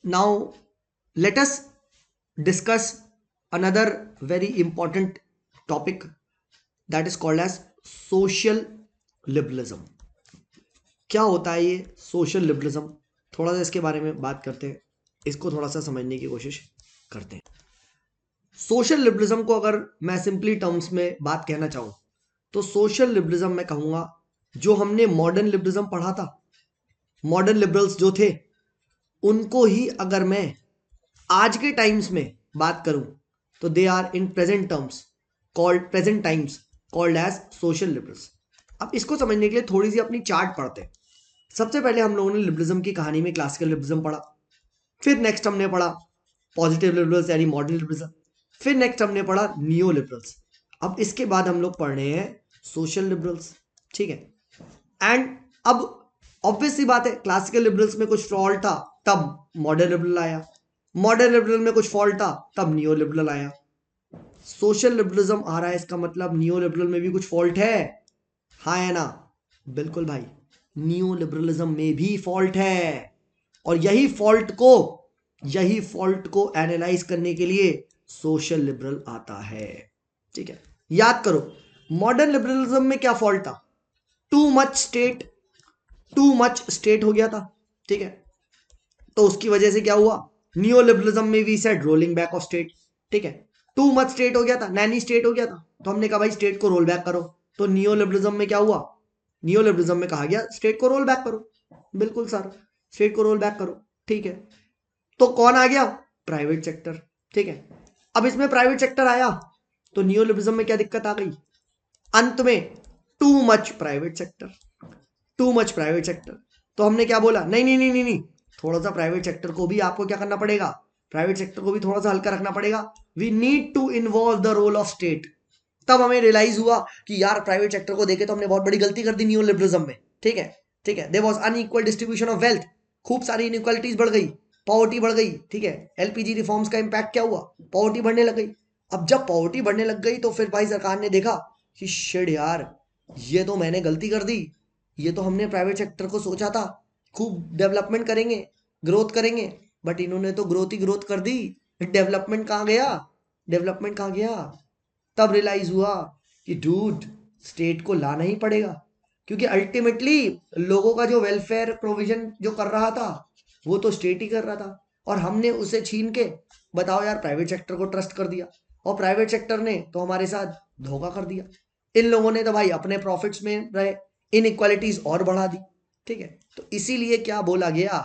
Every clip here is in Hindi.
Now let us discuss another very important topic that is called as social liberalism. क्या होता है ये सोशल लिबरलिज्म? थोड़ा सा इसके बारे में बात करते हैं, इसको थोड़ा सा समझने की कोशिश करते हैं. सोशल लिबरलिज्म को अगर मैं सिंपली टर्म्स में बात कहना चाहूं तो सोशल लिबरलिज्म मैं कहूंगा जो हमने मॉडर्न लिबरलिज्म पढ़ा था, मॉडर्न लिबरल्स जो थे उनको ही अगर मैं आज के टाइम्स में बात करूं तो they are in present terms called present times called as social liberals. अब इसको समझने के लिए थोड़ी सी अपनी चार्ट पढ़ते हैं. सबसे पहले हम लोगों ने लिबरलिज्म की कहानी में क्लासिकल लिबरलिज्म पढ़ा, फिर नेक्स्ट हमने पढ़ा पॉजिटिव लिबरल्स यानी मॉडर्न लिबरलिज्म, फिर नेक्स्ट हमने पढ़ा नियो लिबरल्स. अब इसके बाद हम लोग पढ़ रहे हैं सोशल लिबरल्स. ठीक है. एंड अब ऑब्वियस सी बात है, क्लासिकल लिबरल्स में कुछ फॉल्ट था तब मॉडर्न लिबरल आया, मॉडर्न लिबरल में कुछ फॉल्ट था तब नियो लिबरल आया. सोशल लिबरलिज्म आ रहा है, इसका मतलब नियो लिबरल में भी कुछ फॉल्ट है. हाँ है ना? बिल्कुल भाई, नियो लिबरलिज्म में भी फॉल्ट है. और यही फॉल्ट को एनालाइज करने के लिए सोशल लिबरल आता है. ठीक है. याद करो, मॉडर्न लिबरलिज्म में क्या फॉल्ट था? टू मच स्टेट हो गया था. ठीक है. तो उसकी वजह से क्या हुआ? नियो लिबरलिज्म में we said rolling back of state. ठीक है. टू मच स्टेट हो गया था, नैनी स्टेट हो गया था, तो हमने कहा भाई स्टेट को रोल बैक करो. तो नियो लिबरलिज्म में क्या हुआ? नियो लिबरलिज्म में कहा गया स्टेट को रोल बैक करो. बिल्कुल सर, स्टेट को रोल बैक करो. ठीक है. तो कौन आ गया? Private sector. ठीक है. अब इसमें प्राइवेट सेक्टर आया तो नियो लिबरलिज्म में क्या दिक्कत आ गई? अंत में टू मच प्राइवेट सेक्टर. तो हमने क्या बोला? नहीं नहीं नहीं नहीं नहीं, थोड़ा सा प्राइवेट सेक्टर को भी आपको क्या करना पड़ेगा? प्राइवेट सेक्टर को भी थोड़ा सा हल्का रखना पड़ेगा. We need to involve the role of state. तब हमें रियलाइज हुआ कि यार प्राइवेट सेक्टर को देखे तो हमने बहुत बड़ी गलती कर दी नियो लिबरलिज्म में. ठीक है. There was unequal distribution of wealth, खूब सारी इनइक्वालिटीज बढ़ गई, पॉवर्टी बढ़ गई. ठीक है. एलपीजी रिफॉर्म्स का इंपैक्ट क्या हुआ? पॉवर्टी बढ़ने लग गई. अब जब पॉवर्टी बढ़ने लग गई तो फिर भाई सरकार ने देखा कि शिट यार, ये तो मैंने गलती कर दी. ये तो हमने प्राइवेट सेक्टर को सोचा था खूब डेवलपमेंट करेंगे, ग्रोथ करेंगे, बट इन्होंने तो ग्रोथ ही ग्रोथ कर दी. डेवलपमेंट कहाँ गया? तब रियलाइज हुआ कि डूड, स्टेट को लाना ही पड़ेगा, क्योंकि अल्टीमेटली लोगों का जो वेलफेयर प्रोविजन जो कर रहा था वो तो स्टेट ही कर रहा था, और हमने उसे छीन के बताओ यार प्राइवेट सेक्टर को ट्रस्ट कर दिया, और प्राइवेट सेक्टर ने तो हमारे साथ धोखा कर दिया. इन लोगों ने तो भाई अपने प्रॉफिट्स में रहे, इनइक्वालिटीज और बढ़ा दी. ठीक है. तो इसीलिए क्या बोला गया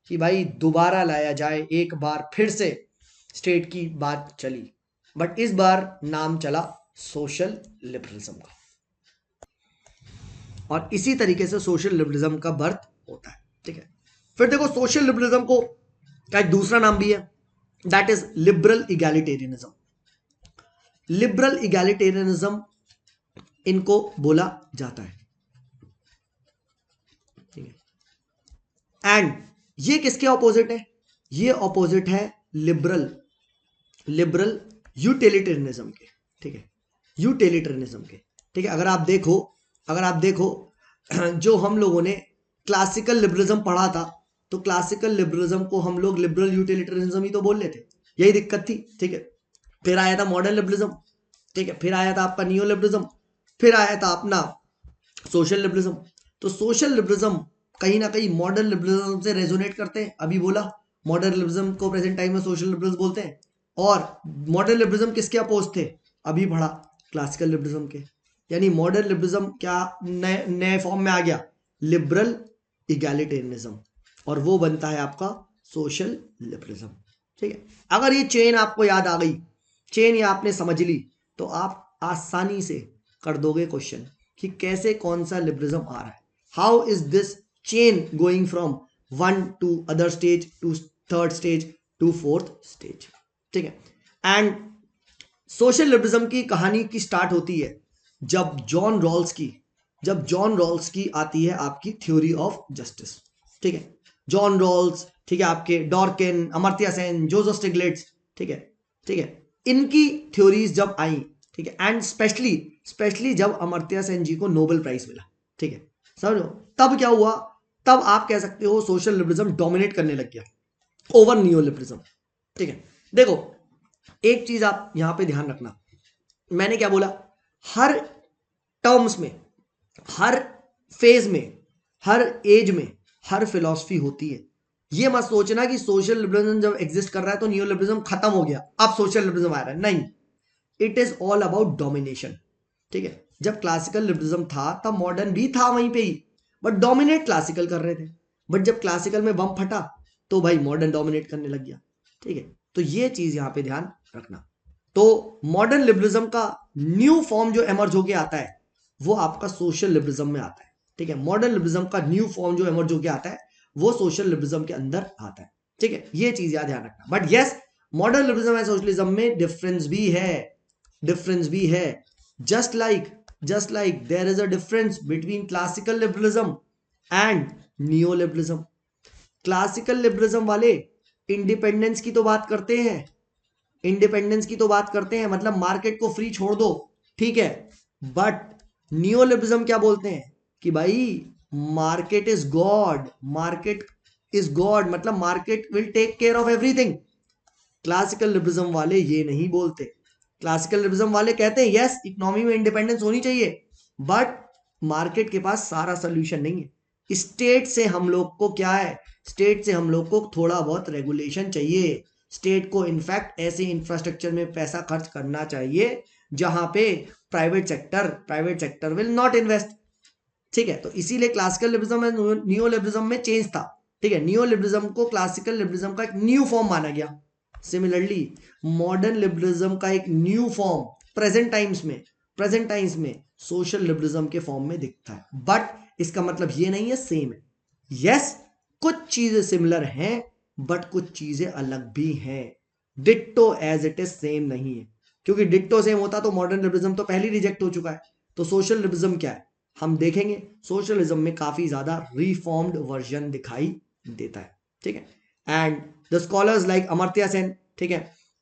कि भाई दोबारा लाया जाए, एक बार फिर से स्टेट की बात चली, बट इस बार नाम चला सोशल लिबरलिज्म का. और इसी तरीके से सोशल लिबरलिज्म का बर्थ होता है. ठीक है. फिर देखो, सोशल लिबरलिज्म को का एक दूसरा नाम भी है, that is liberal egalitarianism. Liberal egalitarianism इनको बोला जाता है. ठीक है. एंड ये किसके ऑपोजिट है? ये ऑपोजिट है लिबरल यूटिलिटेरियनिज्म के. ठीक है. यूटिलिटेरियनिज्म के. ठीक है. अगर आप देखो जो हम लोगों ने क्लासिकल लिबरलिज्म पढ़ा था, तो क्लासिकल लिबरलिज्म को हम लोग लिबरल यूटिलिटेरियनिज्म ही तो बोल रहे थे. यही दिक्कत थी. ठीक है. फिर आया था मॉडर्न लिबरलिज्म. ठीक है. फिर आया था आपका नियो लिबरलिज्म. फिर आया था अपना सोशल लिबरलिज्म. तो सोशल लिबरलिज्म कहीं ना कहीं मॉडर्न लिबरलिज्म से रेजोनेट करते हैं. अभी बोला मॉडर्न लिबरलिज्म को प्रेजेंट टाइम में सोशल लिबरलिज्म बोलते हैं. और मॉडर्न लिबरलिज्म किसके अपोज थे? अभी पढ़ा क्लासिकल लिबरलिज्म के. यानी मॉडर्न लिबरलिज्म क्या नए फॉर्म में आ गया? लिबरल इगैलिटेरियनिज्म, और वो बनता है आपका सोशल लिबरलिज्म. ठीक है. अगर ये चेन आपको याद आ गई, चेन ये आपने समझ ली, तो आप आसानी से कर दोगे क्वेश्चन कि कैसे कौन सा लिबरलिज्म आ रहा है. How is this chain going from one to other stage to third stage to fourth stage. ठीक है. एंड सोशल लिबरलिज्म की कहानी की स्टार्ट होती है जब जॉन रॉल्स की आती है आपकी थ्योरी ऑफ जस्टिस. ठीक है. जॉन रॉल्स, ठीक है, आपके डॉर्किन, अमर्त्य सेन, जोसेफ स्टिग्लिट्ज. ठीक है. इनकी थ्योरीज जब आई, ठीक है, एंड स्पेशली जब अमर्त्य सेन जी को नोबेल प्राइज मिला. ठीक है. समझो, तब क्या हुआ? तब आप कह सकते हो सोशल लिबरलिज्म डोमिनेट करने लग गया. ओवर नियोलिबरलिज्म। ठीक है, देखो एक चीज आप यहां पे ध्यान रखना, मैंने क्या बोला, हर टर्म्स में, हर फेज में, हर एज में हर फिलॉसफी होती है। ये मत सोचना कि सोशल लिबरलिज्म जब एग्जिस्ट कर रहा है तो न्यू लिबरलिज्म खत्म हो गया, अब सोशल लिबरलिज्म आ रहा है, नहीं। It is all about domination. ठीक है, जब क्लासिकल लिबरलिज्म था तब मॉडर्न भी था वहीं पे ही, बट डोमिनेट क्लासिकल कर रहे थे। बट जब क्लासिकल में बम फटा तो भाई मॉडर्न डोमिनेट करने लग गया। ठीक है, तो ये चीज यहां पे ध्यान रखना। तो मॉडर्न लिबरलिज्म का न्यू फॉर्म जो एमर्ज होके आता है वो आपका सोशल लिबरलिज्म में आता है। ठीक है, मॉडर्न लिबरलिज्म का न्यू फॉर्म जो एमर्ज होके आता है वो सोशल लिबरलिज्म के अंदर आता है। ठीक है, ये चीज याद ध्यान रखना। But yes, modern liberalism and socialism में डिफरेंस भी है, डिफरेंस भी है। just like there is a difference between classical liberalism and neoliberalism। Classical liberalism वाले इंडिपेंडेंस की तो बात करते हैं, इंडिपेंडेंस की तो बात करते हैं, मतलब मार्केट को फ्री छोड़ दो, ठीक है। बट नियोलिबरलिज्म क्या बोलते हैं कि भाई market is God, market is God, मतलब market will take care of everything. Classical liberalism वाले ये नहीं बोलते। क्लासिकल लिबरलिज्म वाले कहते हैं यस इकोनॉमी में इंडिपेंडेंस होनी चाहिए, बट मार्केट के पास सारा सोल्यूशन नहीं है। स्टेट से हम लोग को क्या है, स्टेट से हम लोग को थोड़ा बहुत रेगुलेशन चाहिए। स्टेट को इनफैक्ट ऐसे इंफ्रास्ट्रक्चर में पैसा खर्च करना चाहिए जहां पे private sector will not invest. ठीक है, तो इसीलिए क्लासिकल लिबरलिज्म और नियो लिबरलिज्म में चेंज था। ठीक है, नियो लिबरलिज्म को क्लासिकल लिबरलिज्म का एक न्यू फॉर्म माना गया। सिमिलरली मॉडर्न लिबरलिज्म का एक न्यू फॉर्म प्रेजेंट टाइम्स में सोशल लिबरलिज्म के फॉर्म में दिखता है। बट इसका मतलब ये नहीं है सेम है। यस, कुछ चीजें सिमिलर हैं बट कुछ चीजें अलग भी हैं। Ditto as it is same नहीं है, क्योंकि डिट्टो सेम होता तो मॉडर्न लिबरलिज्म तो पहले रिजेक्ट हो चुका है। तो सोशल लिबरलिज्म क्या है हम देखेंगे, सोशलिज्म में काफी ज्यादा रिफॉर्म्ड वर्जन दिखाई देता है। ठीक है, and the scholars like Amartya Sen, ठीक है,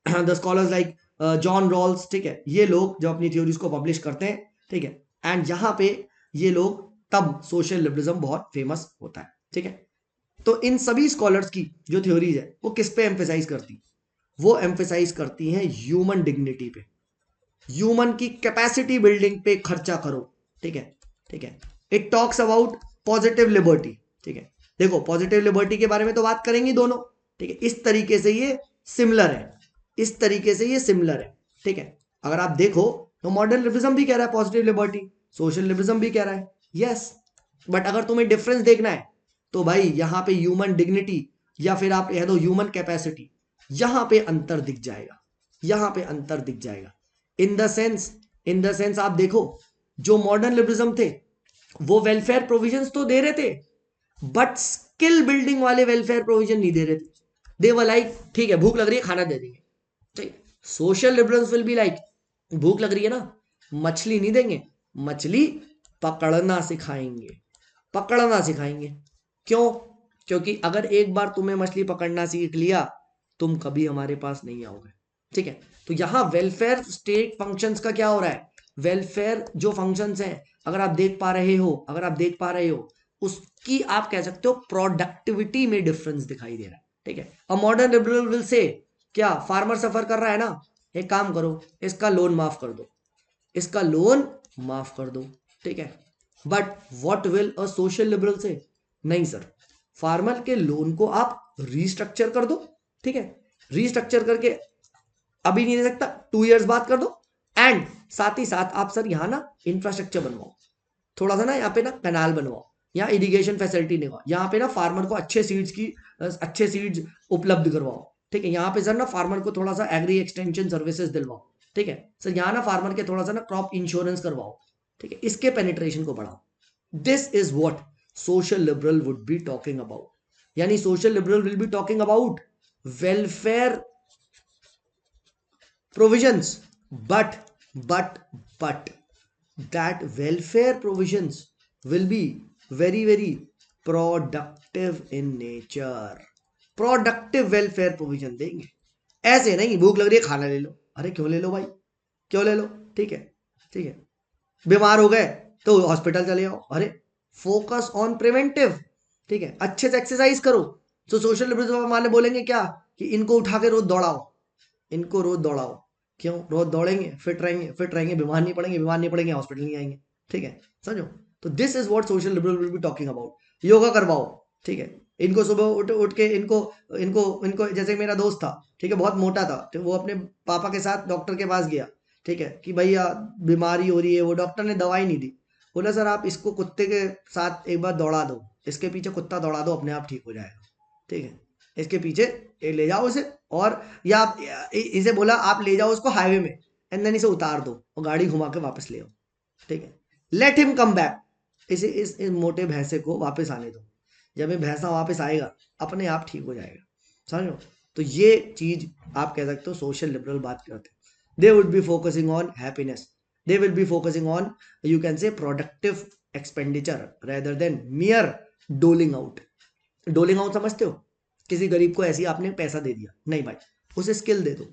the scholars like John Rawls, ठीक है, ये लोग जो अपनी थ्योरीज को पब्लिश करते हैं, ठीक है, एंड यहाँ पे ये लोग तब सोशल लिबरलिज्म बहुत फेमस होता है। ठीक है, तो इन सभी स्कॉलर्स की जो थ्योरीज है वो किस पे एम्फेसाइज करती, वो एम्फेसाइज करती हैं ह्यूमन डिग्निटी पे, ह्यूमन की कैपेसिटी बिल्डिंग पे खर्चा करो। ठीक है, ठीक है, it talks about positive liberty. ठीक है, देखो पॉजिटिव लिबर्टी के बारे में तो बात करेंगे दोनों। ठीक है, इस तरीके से ये सिमिलर है, इस तरीके से ये सिमिलर है। ठीक है, अगर आप देखो तो मॉडर्न लिबरलिज्म भी कह रहा है पॉजिटिव लिबर्टी, सोशल लिबरलिज्म भी कह रहा है यस। बट अगर तुम्हें डिफरेंस देखना है तो भाई यहां पे ह्यूमन डिग्निटी या फिर आप कह दो ह्यूमन कैपेसिटी, यहां पे अंतर दिख जाएगा, यहां पे अंतर दिख जाएगा। इन द सेंस आप देखो जो मॉडर्न लिबरलिज्म थे वो वेलफेयर प्रोविजंस तो दे रहे थे बट स्किल बिल्डिंग वाले वेलफेयर प्रोविजन नहीं दे रहे थे। दे वर लाइक ठीक है भूख लग रही है खाना दे देंगे। ठीक, social liberals will be like भूख लग रही है ना, मछली नहीं देंगे, मछली पकड़ना सिखाएंगे, पकड़ना सिखाएंगे। क्यों? क्योंकि अगर एक बार तुम्हें मछली पकड़ना सीख लिया तुम कभी हमारे पास नहीं आओगे। ठीक है, तो यहां वेलफेयर स्टेट फंक्शंस का क्या हो रहा है, वेलफेयर जो फंक्शंस हैं अगर आप देख पा रहे हो, अगर आप देख पा रहे हो उसकी आप कह सकते हो प्रोडक्टिविटी में डिफरेंस दिखाई दे रहा है। ठीक है, a modern liberal will say क्या फार्मर सफर कर रहा है ना, एक काम करो इसका लोन माफ कर दो, इसका लोन माफ कर दो। ठीक है, but what will a social liberal से, नहीं सर फार्मर के लोन को आप रीस्ट्रक्चर कर दो। ठीक है, रीस्ट्रक्चर करके अभी नहीं दे सकता 2 इयर्स बाद कर दो, एंड साथ ही साथ आप सर यहाँ ना इंफ्रास्ट्रक्चर बनवाओ, थोड़ा सा ना यहाँ पे ना कैनाल बनवाओ, यहाँ इरिगेशन फैसिलिटी देवाओ, यहाँ पे ना फार्मर को अच्छे सीड्स उपलब्ध करवाओ। ठीक है, यहाँ पे सर ना फार्मर को थोड़ा सा एग्री एक्सटेंशन सर्विसेज दिलवाओ। ठीक है सर, यहाँ ना फार्मर के थोड़ा सा ना क्रॉप इंश्योरेंस करवाओ। ठीक है, इसके पेनिट्रेशन को बढ़ाओ। This is what social liberal would be talking about, यानी social liberal will be talking about welfare provisions, but but that welfare provisions will be very productive in nature, productive welfare provision देंगे। ऐसे नहीं भूख लग रही है खाना ले लो, अरे क्यों ले लो भाई, क्यों ले लो। ठीक है, ठीक है, बीमार हो गए तो हॉस्पिटल चले जाओ, अरे फोकस ऑन प्रिवेंटिव। ठीक है, अच्छे से एक्सरसाइज करो, तो सोशल लिबरलिज्म वाले बोलेंगे क्या कि इनको उठा के रोज दौड़ाओ, इनको रोज दौड़ाओ। क्यों? रोज दौड़ेंगे, फिट रहेंगे, फिट रहेंगे, बीमार नहीं पड़ेंगे, बीमार नहीं पड़ेंगे, हॉस्पिटल नहीं आएंगे। ठीक है, समझो। तो this is what social liberal will be talking about. Yoga करवाओ, ठीक है, इनको सुबह उठ उठ के इनको इनको इनको जैसे मेरा दोस्त था, ठीक है, बहुत मोटा था, तो वो अपने पापा के साथ डॉक्टर के पास गया, ठीक है, कि भैया बीमारी हो रही है। वो डॉक्टर ने दवाई नहीं दी, बोला सर आप इसको कुत्ते के साथ एक बार दौड़ा दो, इसके पीछे कुत्ता दौड़ा दो, अपने आप ठीक हो जाएगा। ठीक है, इसके पीछे ले जाओ इसे, और या आप इसे बोला आप ले जाओ उसको हाईवे में, एंड देन इसे उतार दो और गाड़ी घुमा के वापस ले आओ। ठीक है, लेट हिम कम बैक, इसे इस मोटे भैंसे को वापस आने दो। जब ये भैंसा वापस आएगा अपने आप ठीक हो जाएगा। समझो। तो ये चीज आप कह सकते हो सोशल लिबरल बात करते हैं। They would be focusing on happiness, they will be focusing on you can say productive expenditure rather than मियर doling out. Doling out समझते हो? किसी गरीब को ऐसे ही आपने पैसा दे दिया, नहीं भाई, उसे स्किल दे दो,